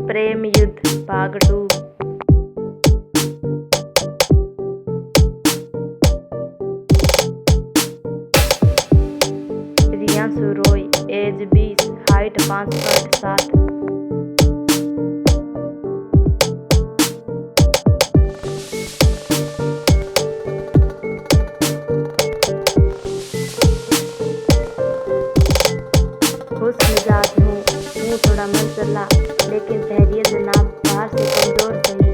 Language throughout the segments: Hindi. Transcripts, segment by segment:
प्रेम युद्ध भाग 2। Priyanshu Roy, age 20, height 5.7। खुश मिजाज हूँ थोड़ा मन चला, लेकिन धैर्य जनाब बाहर से कमजोर सही,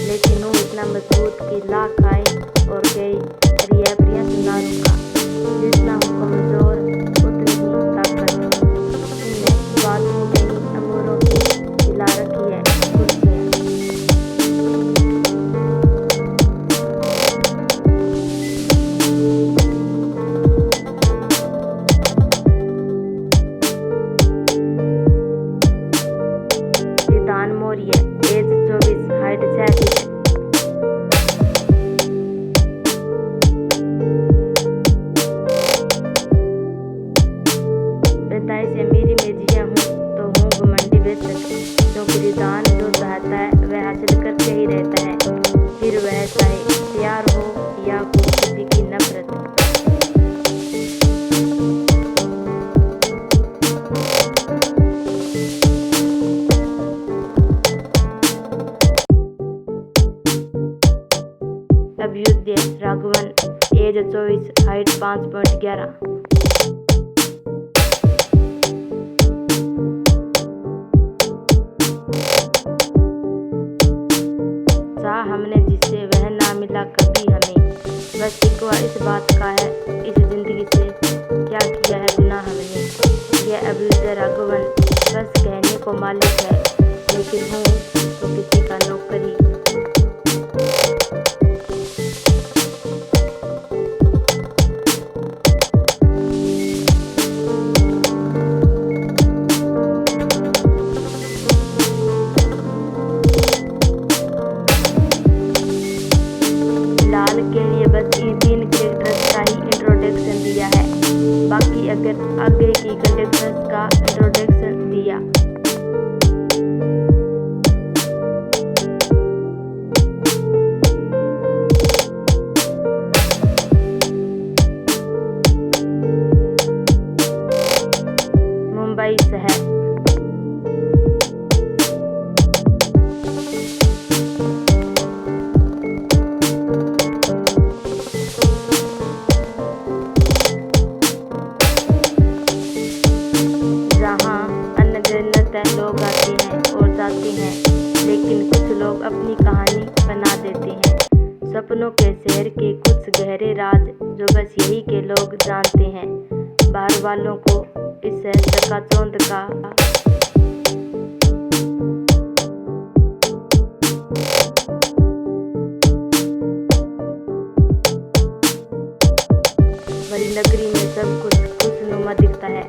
लेकिन हूँ इतना मजबूत कि लाख आए और गई, पर यह प्रियांशु ना रुका। जितना हूँ कमजोर उतनी ही ताकत। इनने बातों में अमूरों की दिला रखी है कुर्सियाँ। सिद्धांत मौर्य, एज 24, हाइट 6 फीट। पैदाइश से अमीरी में जिया हूँ तो हूँ घमंडी बेशक, क्योंकि रिदान जो चाहता है वह हासिल करके ही रहता है, फिर वह चाहे प्यार हो या हो किसी की नफरत। Abhyudaya Raghavan, age 24, height 5.11। चाह हमने जिससे वह ना मिला कभी हमें, बस शिकवा इस बात का है इस जिंदगी से, क्या किया है गुनाह हमने। यह अभ्युदय राघवन बस कहने को मालिक है, लेकिन हूँ तो किसी का नौकरी। फिलहाल के लिए बस इन 3 कैरेक्टर्स का ही इंट्रोडक्शन दिया है, बाकी अगर आगे की कैरेक्टर्स का इंट्रोडक्शन दिया। मुंबई शहर। लोग आते हैं और जाते हैं, लेकिन कुछ लोग अपनी कहानी बना देते हैं। सपनों के शहर के कुछ गहरे राज जो बस यही के लोग जानते हैं। बाहर वालों को इस शहर चकाचौंध का बड़ी नगरी में सब कुछ खुशनुमा दिखता है,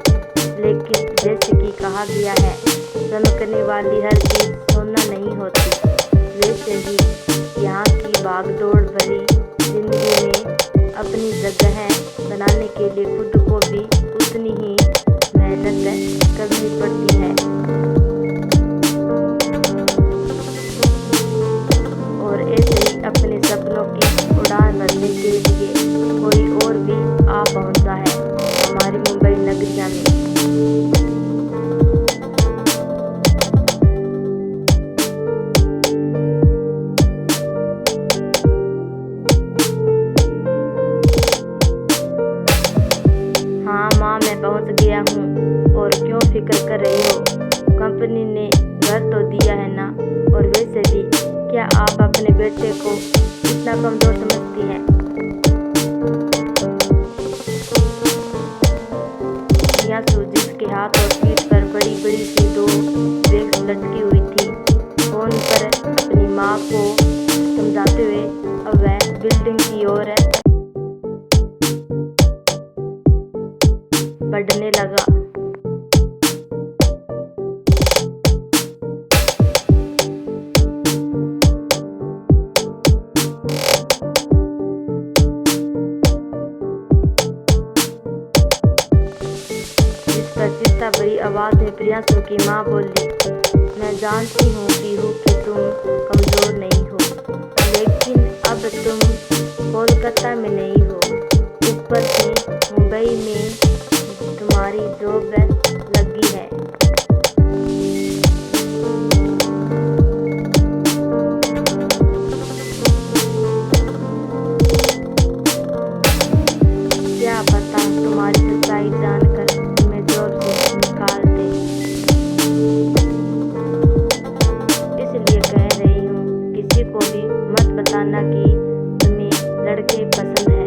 लेकिन जैसे कि कहा गया है, चमकने वाली हर चीज सोना नहीं होती। वैसे ही यहाँ की भागदौड़ भरी जिंदगी में अपनी जगह बनाने के लिए खुद को भी उतनी ही मेहनत करनी पड़ती है। और ऐसे ही अपने सपनों की उड़ान भरने के लिए कोई और भी आ पहुंचा है हमारी मुंबई नगरिया में। हाँ माँ, मैं पहुंच गया हूँ और क्यों फिक्र कर रही हो? कंपनी ने घर तो दिया है ना, और वैसे भी क्या आप अपने बेटे को इतना कमजोर समझती हैं? प्रियांशु, जिसके हाथ और पीठ पर बड़ी बड़ी सी 2 बैग्स लटकी हुई थी, फोन पर अपनी माँ को समझाते हुए अब वह बिल्डिंग की ओर बढ़ने लगा। चिंता भरी आवाज में प्रियांशु की माँ बोली, मैं जानती जानती हूँ कि तुम कमज़ोर नहीं हो, लेकिन अब तुम कोलकाता में नहीं हो, ऊपर से मुंबई में तुम्हारी जॉब लगी है। क्या पता तुम्हारी सच्चाई जानकर तुम्हें जॉब से निकाल दे। इसलिए कह रही हूँ, किसी को भी मत बताना कि तुम्हें लड़के पसंद है।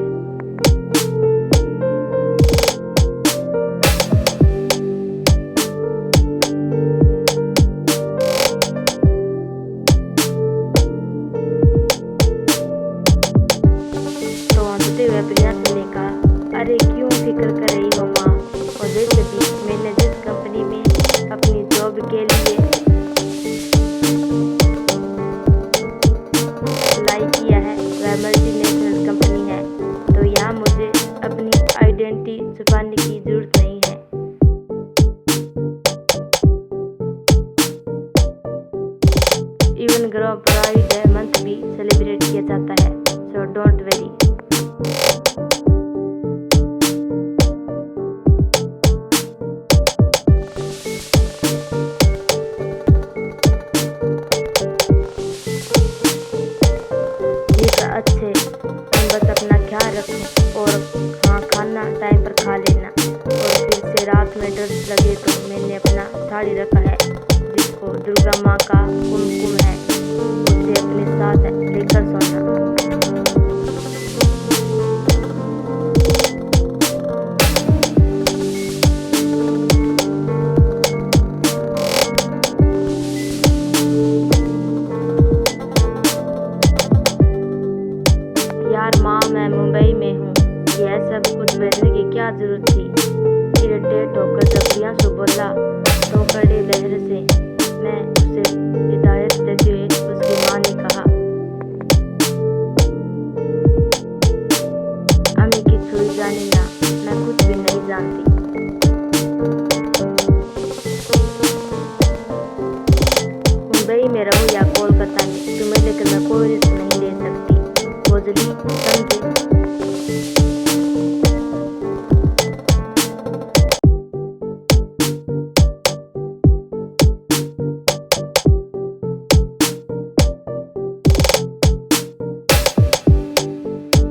तो हंसते हुए प्रियांशु ने कहा, अरे क्यों फिक्र कर रही हो माँ, और वैसे भी मैंने जिस कंपनी में अपनी जॉब के लिए अप्लाई किया है वह मल्टीनेशनल कंपनी है, तो यहाँ मुझे अपनी आइडेंटिटी छुपाने की जरूरत नहीं है। इवन ग्रो प्राइड मंथ भी सेलिब्रेट किया जाता है, सो डोंट वेरी। अच्छे, तुम बस अपना ख्याल रखो और हाँ, खाना टाइम पर खा लेना। और फिर से रात में डर लगे तो मैंने अपना साड़ी रखा है जिसको दुर्गा माँ का कुमकुम है, उसे अपने साथ लेकर सोना। यार माँ, मैं मुंबई में हूँ, यह सब कुछ बदलने की क्या जरूरत थी। इरिटेट होकर जब प्रियांशु बोला तो कड़ी लहर से मैं उसे हिदायत देते हुए उसकी माँ ने कहा, अम्मी की छुई जानी ना, मैं कुछ भी नहीं जानती। मुंबई में रहो या कोलकाता में, तुम्हें लेकर मैं कोई रिस्क नहीं ले सकती। समझे?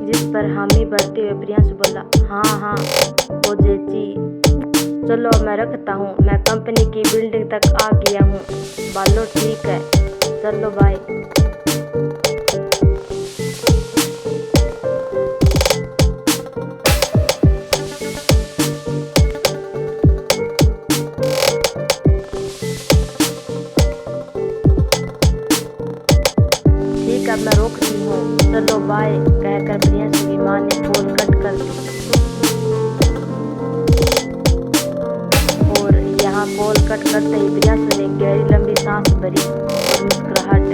जिस पर हामी बढ़ते हुए प्रियांशु बोला, हाँ ओ जेची, चलो मैं रखता हूँ, मैं कंपनी की बिल्डिंग तक आ गया हूँ। बालो ठीक है, चलो बाय। ठीक, अब मैं रोकती हूँ, चलो बाय कहकर प्रियांशु की माँ ने फोन कट कर दी। और यहाँ कॉल कट करते ही प्रियांशु ने गहरी लंबी सांस भरी और मुस्कुराहट।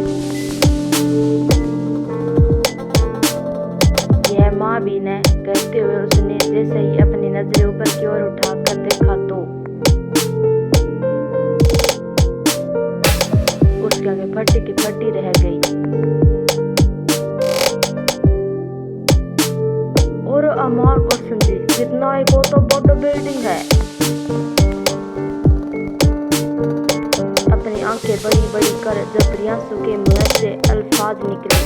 यह माँ भी न कहते हुए उसने जैसे ही अपनी नजरें ऊपर की ओर उठाकर देखा तो उसकी आंखें फटी की फटी रह गई। और अमार क्वेश्चन जी, कितना एक तो बड़ा बिल्डिंग है। अपनी आंखें बड़ी बड़ी कर जब प्रियांशु के मुंह से अल्फाज निकले,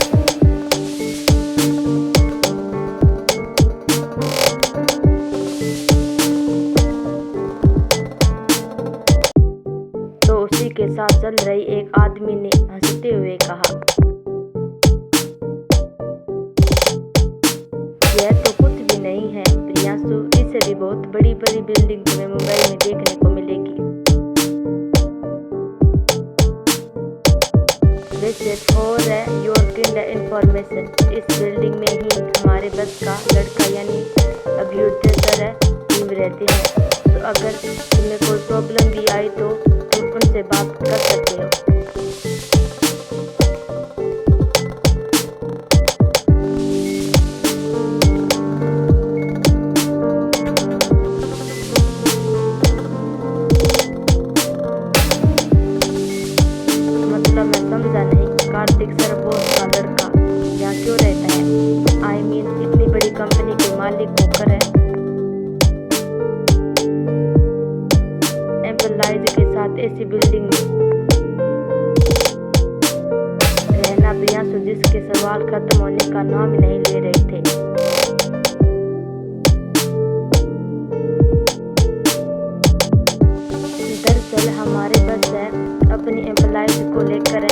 तो उसी के साथ चल रही एक आदमी ने हंसते हुए कहा, यह तो कुछ भी नहीं है प्रियांशु, इससे भी बहुत बड़ी बड़ी बिल्डिंग तुम्हें मुंबई में देखने को मिलेगी। वैसे फॉर योर काइंड इंफॉर्मेशन, इस बिल्डिंग में ही हमारे बस का लड़का यानी अभ्युदय टीम रहते हैं, तो अगर तुम्हें कोई प्रॉब्लम भी आई तो तुम उनसे बात कर सकते हो। कार्तिक सर बोस का लड़का यहाँ क्यों रहता है? आई मीन इतनी बड़ी कंपनी के मालिक होकर है एम्प्लॉइज के साथ ऐसी बिल्डिंग में रहना प्रियांशु जिसके सवाल खत्म होने का नाम ही नहीं ले रहे थे। दरअसल हमारे बस है अपनी एम्प्लॉइज को लेकर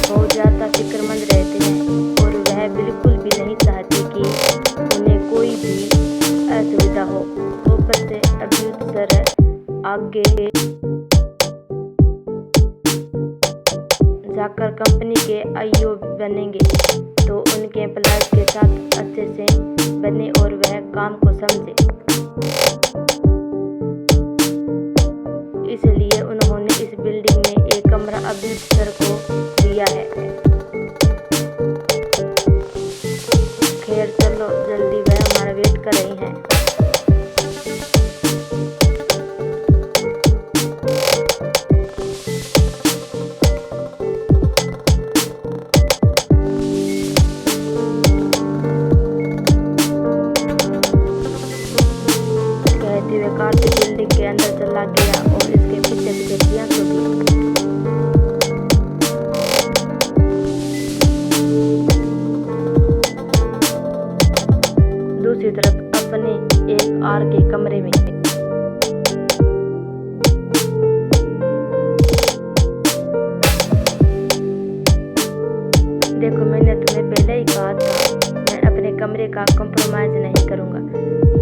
बहुत ज़्यादा फिक्रमंद रहते हैं और वह बिल्कुल भी नहीं चाहते कि उन्हें कोई भी असुविधा हो। ऊपर से अभियुक्त सर आगे जाकर कंपनी के आईओ बनेंगे तो उनके एम्प्लॉइज के साथ अच्छे से बने और वह काम को समझे। इसलिए उन्होंने इस बिल्डिंग में एक कमरा अभियुक्त सर को दिया है। खैर चलो जल्दी, वह हमारा वेट कर रही हैं। कहते हुए कार्तिक बिल्डिंग के अंदर चला गया और इसके पीछे पीछे प्रियांशु भी। दूसरी तरफ अपने एक आर के कमरे में देखो, मैंने तुम्हें पहले ही कहा था मैं अपने कमरे का कंप्रोमाइज नहीं करूंगा।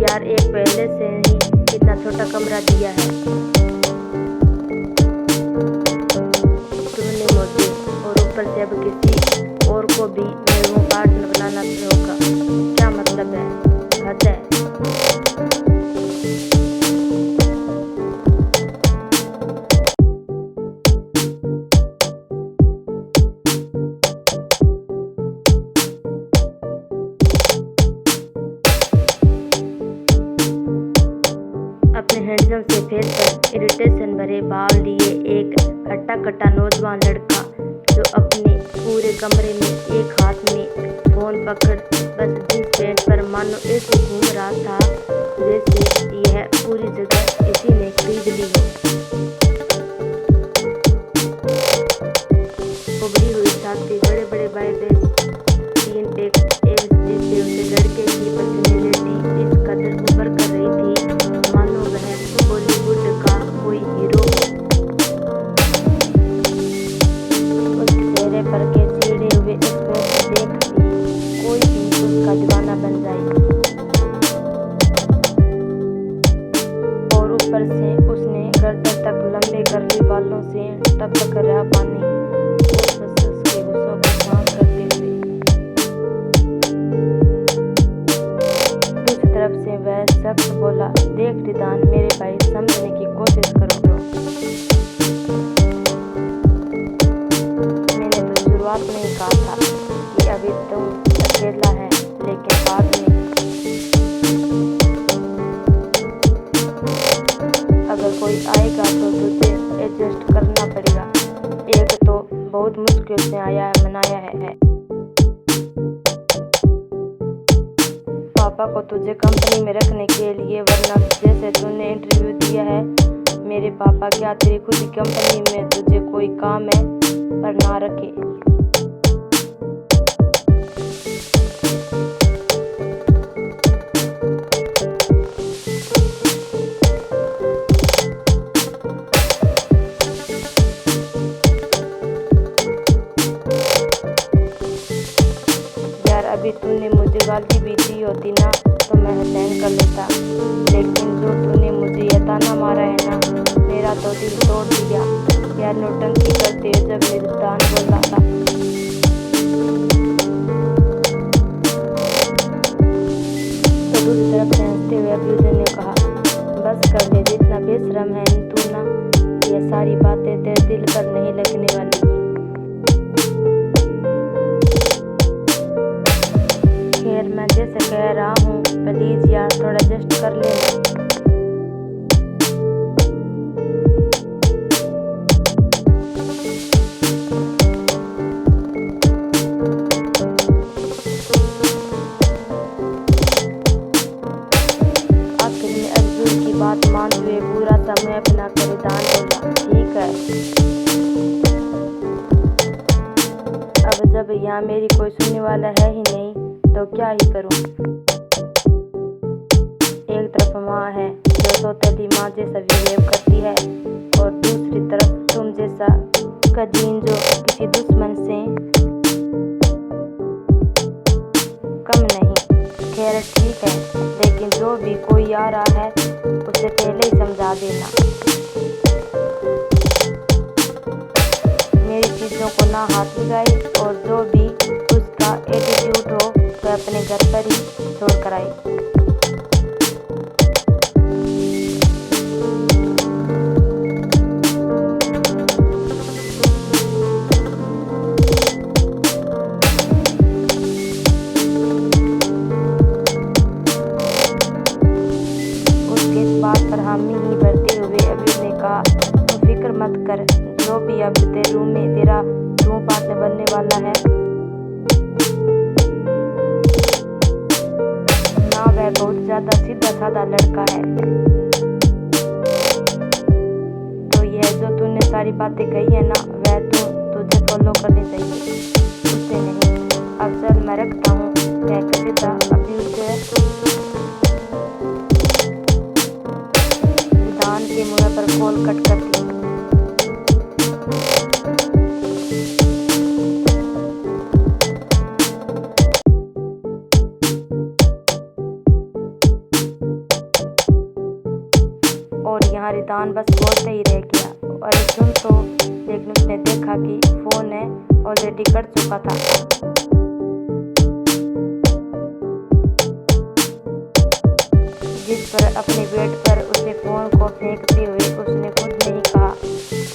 यार एक पहले से ही इतना छोटा कमरा दिया है तुमने मुझे, और ऊपर से अब किसी और को भी मेरे रूम पार्टनर बनाना होगा। क्या मतलब है? हद है। अपने हैंडसम से फेस पर इरिटेशन भरे भाव लिए एक हट्टा कट्टा नौजवान लड़का जो अपने पूरे कमरे में एक हाथ में फोन पकड़ बस जींस पैंट पर मानो ऐसे घूम रहा था जैसे यह पूरी जगह इसी ने खरीद ली हो। उभरी हुई छाती, बड़े बड़े बाइसेप्स, 3 पैक एब्स जिससे उसे लड़के की पसीने लेती इस कदर ऊपर कर रही थी मानो वह बॉलीवुड का कोई हीरो हो। उसके चेहरे पर के चिड़े हुए एक्सप्रेशन देख भी कोई भी उसका दीवाना बन जाए। और ऊपर से उसने गर्दन तक लंबे कर्ली बालों से टपक रहा पानी के गुस्सों को शांत करते हुए। दूसरी तरफ से वह शख्स बोला, देख रिदान मेरे भाई, समझने की कोशिश करो। मैंने तो शुरुआत में ही कहा था कि अभी तुम अकेला है, लेकिन बाद में अगर कोई आएगा तो तुझे एडजस्ट करना पड़ेगा। एक तो बहुत मुश्किल से मनाया है। पापा को तुझे कंपनी में रखने के लिए, वरना जैसे तूने इंटरव्यू दिया है मेरे पापा क्या तेरी खुद की कंपनी में तुझे कोई काम है पर ना रखे। यार अभी तूने मुझे गाली भी दी होती ना तो मैं सहन कर लेता, लेकिन जो तूने मुझे ये ताना मारा है ना, मेरा तो दिल तोड़ दिया। यार नौटंकी करते हुए जब मेरे दान बोला था। तो दूसरी तरफ से हंसते हुए अब्यूजर ने कहा, बस कर ले, जितना बेशरम है तू ना, ये सारी बातें तेरे दिल पर नहीं लगने वाली। खैर मैं जैसे कह रहा हूँ प्लीज यार थोड़ा एडजस्ट कर लेना। मुँह बनाकर ईदान बोला, ठीक है। अब जब यहाँ मेरी कोई सुनने वाला है ही नहीं तो क्या ही करूँ। एक तरफ माँ है जो सौतेली माँ जैसा बिहेव करती है और दूसरी तरफ तुम जैसा कजीन जो किसी दुश्मन से कम नहीं। खैर ठीक है, लेकिन जो भी कोई आ रहा है उसे पहले ही समझा देना। मेरी चीज़ों को ना हाथ लगाए और जो भी उसका एटीट्यूड हो वह अपने घर पर ही छोड़ कर आए। पर हामी ही भरते हुए अबीर ने कहा, तो फिक्र मत कर, जो भी अब तेरे रूम में तेरा रूम पार्टनर बनने वाला है ना, वह बहुत ज्यादा सीधा साधा लड़का है। तो यह जो तूने सारी बातें कही है ना, वह तुझे फॉलो करनी चाहिए, उससे नहीं। अब चल मैं रखता हूँ, कहकर सीधा अबीर के मुँह पर कॉल कट कर दी। और यहाँ रिदान बस बोलते ही रह गया, अरे सुन तो, लेकिन उसने देखा कि फोन है ऑलरेडी कट चुका था। जिस पर अपने बेड पर उसे फोन को फेंकते हुए उसने खुद नहीं कहा,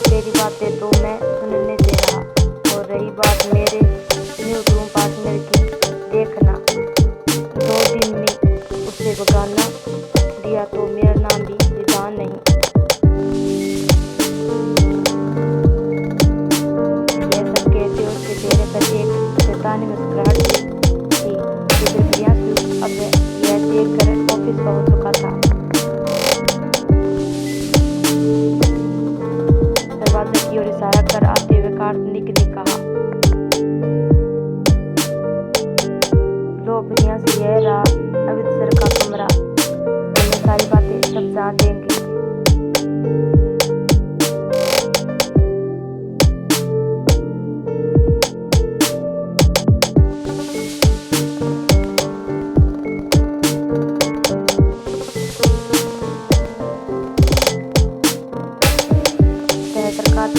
तेरी बातें तो मैं सुनने से रहा, और रही बात मेरे न्यू रूम पार्टनर की, देखना 2 दिन में उसे बगाना दिया तो मेरा नाम भी रिदान नहीं। यह सब कहते उसके चेहरे पर एक शैतानी मुस्कुराहट थी। अब यह देखकर ऑफिस पहुंच चुका था। दरवाजे की ओर इशारा कर आते हुए कार्तिक ने कहा, लो बढ़िया से यह रहा अमृतसर का कमरा, तुम्हें सारी बातें समझा देंगे।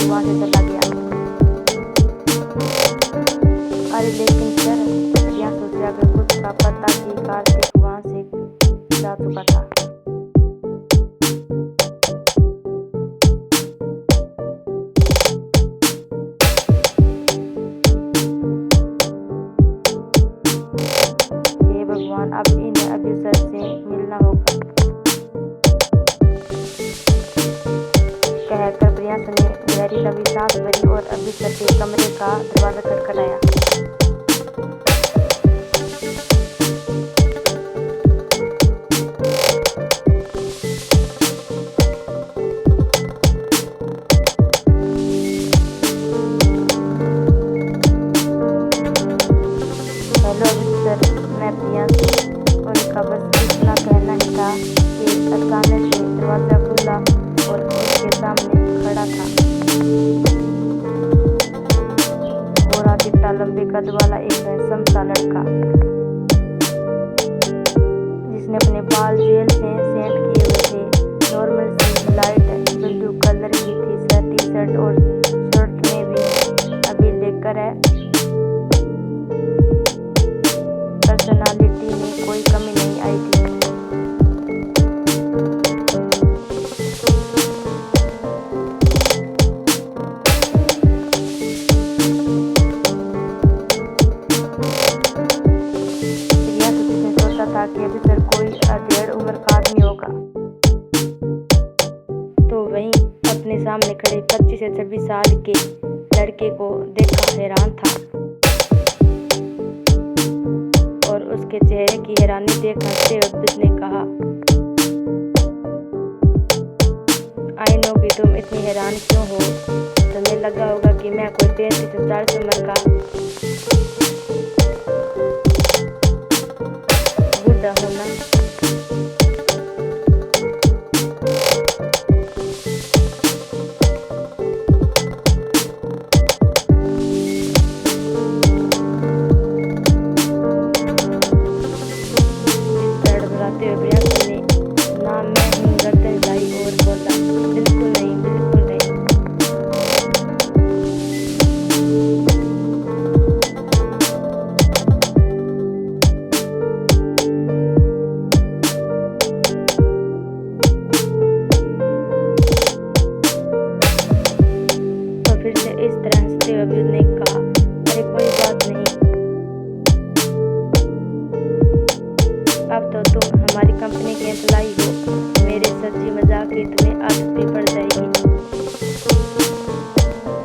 वहाँ से चला गया। अरे लेकिन सर, यहाँ सोचा अगर कुछ का पता कि कार्तिक वहाँ से जा चुका था। हे भगवान, अब इन्हें अभी सर से मिलना होगा, कहकर प्रियांश ने गहरी लंबी सांस भरी और अमृतसर के कमरे का दरवाजा खटखटाया। हेलो अमृतसर, मैं प्रियांश। उनका बस इतना कहना ही था कि अचानक से दरवाजा खुला और उसके सामने खड़ा था गोरा चिट्टा लंबे कद वाला एक हैंडसम सा लड़का, जिसने अपने बाल जेल से सेट किए हुए थे। नॉर्मल सी लाइट ब्लू कलर की थी टी शर्ट और शर्ट में भी अभी लेकर है। पर्सनालिटी में कोई कमी नहीं आई थी। था कि अभी सर कोई 1.5 उम्र का आदमी होगा, तो वहीं अपने सामने खड़े 25 से 26 साल के लड़के को देखकर हैरान था और उसके चेहरे की हैरानी देख हंसते हुए ने कहा, इतनी हैरान क्यों हो? तुम्हें लगा होगा कि मैं कोई 33 से 40 उम्र का बूढ़ा हूँ ना। तड़बड़ाते हुए प्रियंका ने ना मैं ही गर्दन हिलाई और बोला, बिल्कुल नहीं, बिल्कुल नहीं। तो फिर से इस तरह हंसते हुए अभियुद ने कहा, अरे कोई बात नहीं, अब तो तुम हमारी कंपनी के एम्प्लॉई हो। मेरे सच्ची मजाक की तुम्हें आदत भी पड़ जाएगी।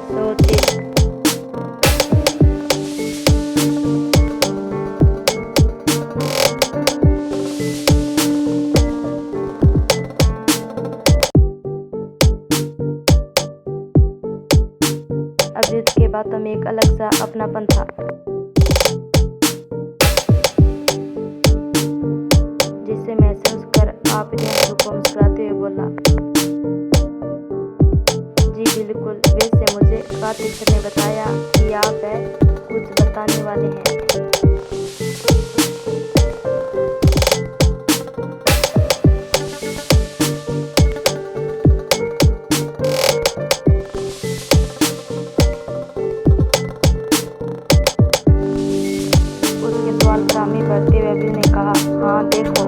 So chill. अभियुद के बातों में एक अलग सा अपनापन था, जिसे महसूस कर आप प्रियंका को मुस्कुराते हुए बोला, जी बिल्कुल। वैसे मुझे कार्तिक सर ने बताया कि आप कुछ बताने वाले हैं। उसके सवाल पर हामी भरते हुए अभियुद ने कहा, हाँ देखो,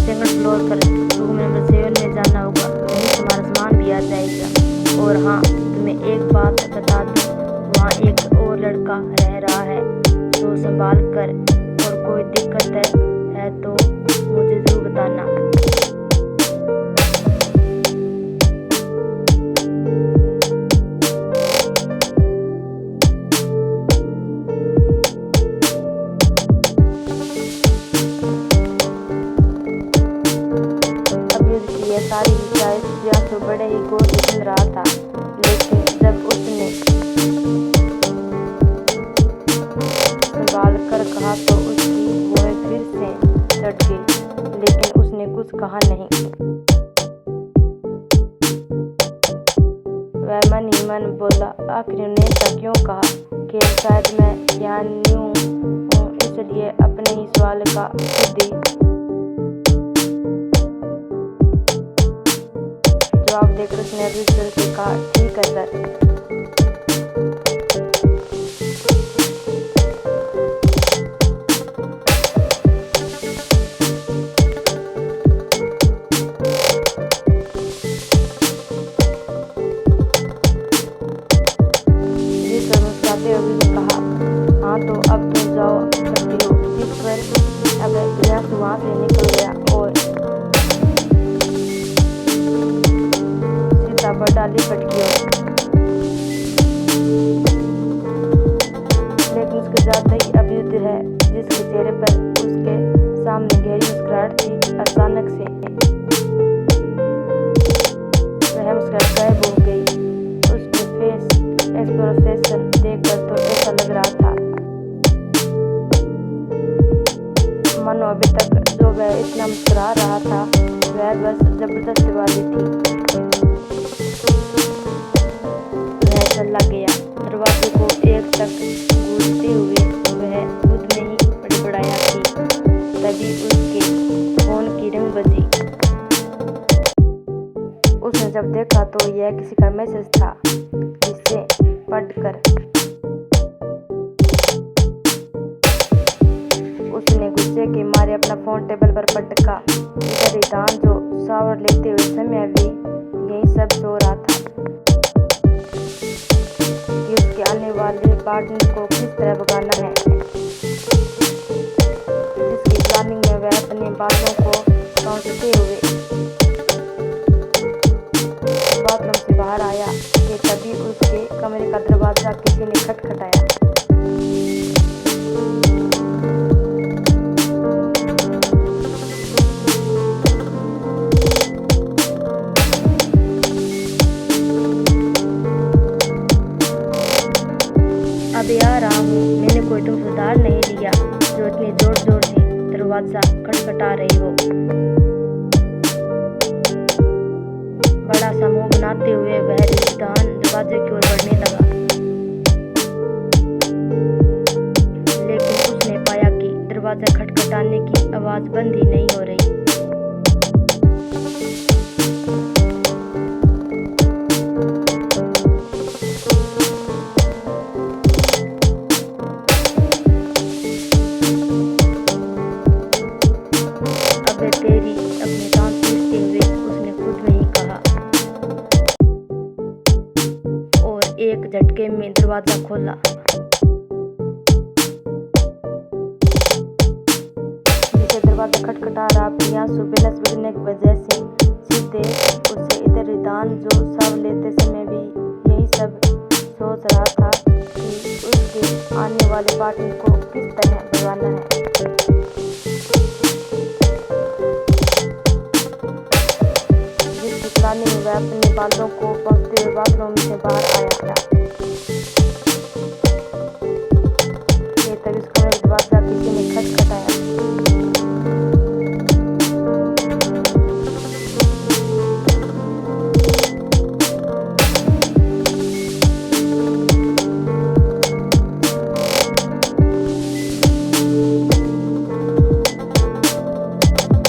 सेकंड फ्लोर पर रूम नंबर 7 में जाना होगा, वहीं तुम्हारा सामान भी आ जाएगा। और हाँ, तुम्हें एक बात बता दूं, वहाँ एक और लड़का रह रहा है, तो संभाल कर, और कोई दिक्कत है तो मुझे जरूर बताना। यह सारी हिदायत तो बड़े ही गौर से सुन रहा था, लेकिन जब उसने संभाल कर कहा तो उसकी वह फिर से डट गई, लेकिन उसने कुछ कहा नहीं। वह मन ही मन बोला, आखिर ने ऐसा क्यों कहा? कि शायद मैं यहाँ न्यू हूँ, इसलिए अपने ही सवाल का खुद ही जवाब देकर उसने अभियुद से कहा, ठीक है सर। मुस्कुराते हुए अभियुद ने कहा, हाँ तो अब तुम जाओ सकती हो। जिस पर अब प्रियंका वहाँ से निकल गया और डाली पटकी हो। लेकिन उसके जाते ही अभियुद है, जिसके चेहरे पर उसके सामने गहरी मुस्कुराहट थी, अचानक से वह मुस्कुराहट गायब हो गई। उसके फेस एक्सप्रेशन देखकर तो ऐसा लग रहा था मानो अभी तक जो वह इतना मुस्कुरा रहा था वह बस जबरदस्ती वाली थी। चला गया। दरवाजे को एक तक घूरते हुए वह खुद में ही बड़बड़ाया थी। तभी उसके फोन की रिंग बजी। उसने जब देखा तो यह किसी का मैसेज था, जिसे पढ़कर उसने गुस्से के मारे अपना फोन टेबल पर पटका। इधर ईदान जो शावर लेते हुए समय भी यही सब सो रहा था कि उसके आने वाले पार्टनर को किस तरह भगाना है, जिसकी प्लानिंग में वह अपने बालों को पहुंचते हुए बाथरूम से बाहर आया कि तभी उसके कमरे का दरवाजा किसी ने खटखटाया। रही हो। बड़ा सा मुंह बनाते हुए वह रिजवान दरवाजे की ओर बढ़ने लगा, लेकिन उसने पाया कि दरवाजा खटखटाने की आवाज बंद ही नहीं हो रही। अबे तेरी, अपने दांत पीसते हुए उसने खुद में ही कहा, और एक झटके में दरवाजा खोला। नीचे दरवाजा खटखटा रहा प्रियांशु बैलेंस बिगड़ने की वजह से सीधे उसे इधर रिदान जो शव लेते समय भी यही सब सोच रहा था कि उसके आने वाले पार्टनर को किस तरह भरवाना है। जिसकी प्लानिंग में वह अपने बालों को पोंछते हुए बाथरूम से बाहर आया था। तभी उसका दरवाजा किसी ने खटखटाया।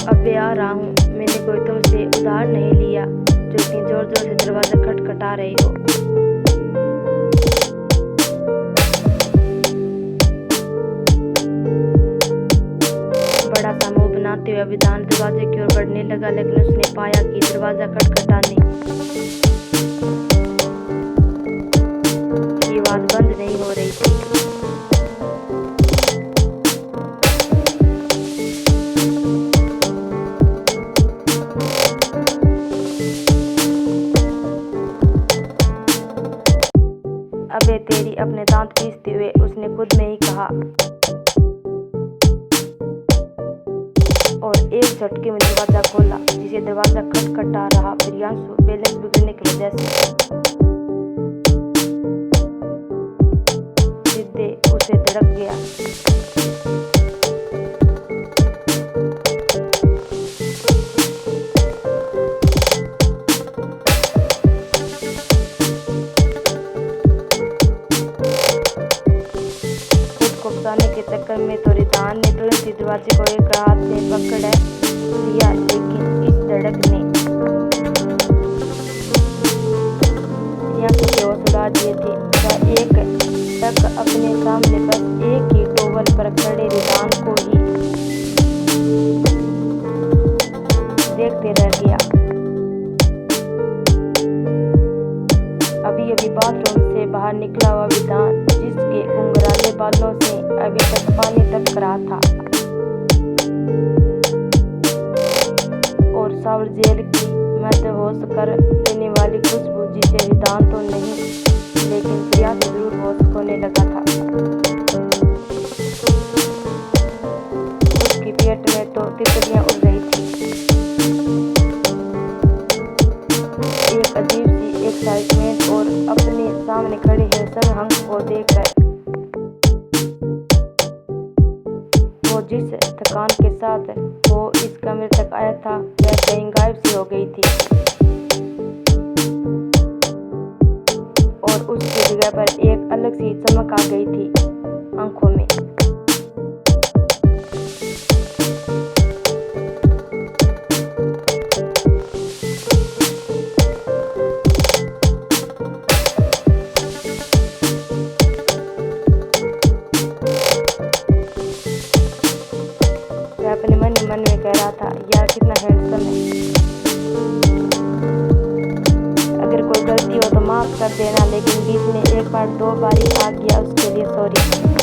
अबे आ रहा हूँ, मैंने कोई तुमसे उधार नहीं लिया जो इतनी जोर जोर से दरवाजा खटखटा रही हो। बड़ा सा मुंह बनाते हुए अभिदान दरवाजे की ओर बढ़ने लगा, लेकिन उसने पाया कि दरवाजा खटखटाने की आवाज बंद नहीं हो रही थी। अबे तेरी, अपने दांत पीसते हुए उसने खुद में ही कहा, और एक झटके में दरवाजा खोला। जिसे दरवाजा खटखटा रहा प्रियांशु बैलेंस बिगड़ने की वजह से सीधे उसे धड़क गया। फंसाने के चक्कर में तो रिदान ने तुरंत ही दरवाजे को एक हाथ से पकड़ लिया, लेकिन इस धड़क ने प्रियांशु के होश उड़ा दिए थे। वह एक तक अपने सामने बस एक ही टॉवल पर खड़े रिदान को ही देखते रह गया। अभी अभी बाथरूम से बाहर निकला हुआ रिदान, जिसके घुंघराले बालों से अभी तक पानी टपक रहा था, और सावर जेल की मदहोश कर देने वाली खुशबू जिसे रिदान तो नहीं लेकिन प्रियांशु जरूर होश खोने लगा था। उसकी पेट में तो तितलियां उड़ रही थी। एक अजीब सी एक्साइटमेंट, और अपने सामने खड़े हैंडसम हंक को देखकर वो जिस थकान के साथ वो इस कमरे तक आया था वह कहीं गायब सी हो गई थी, और उसकी जगह पर एक अलग सी चमक आ गई थी आंखों में। अपने मन में कह रहा था, यार कितना हैंडसम है। अगर कोई गलती हो तो माफ कर देना, लेकिन बीच में एक बार दो बारी आ गया उसके लिए सॉरी।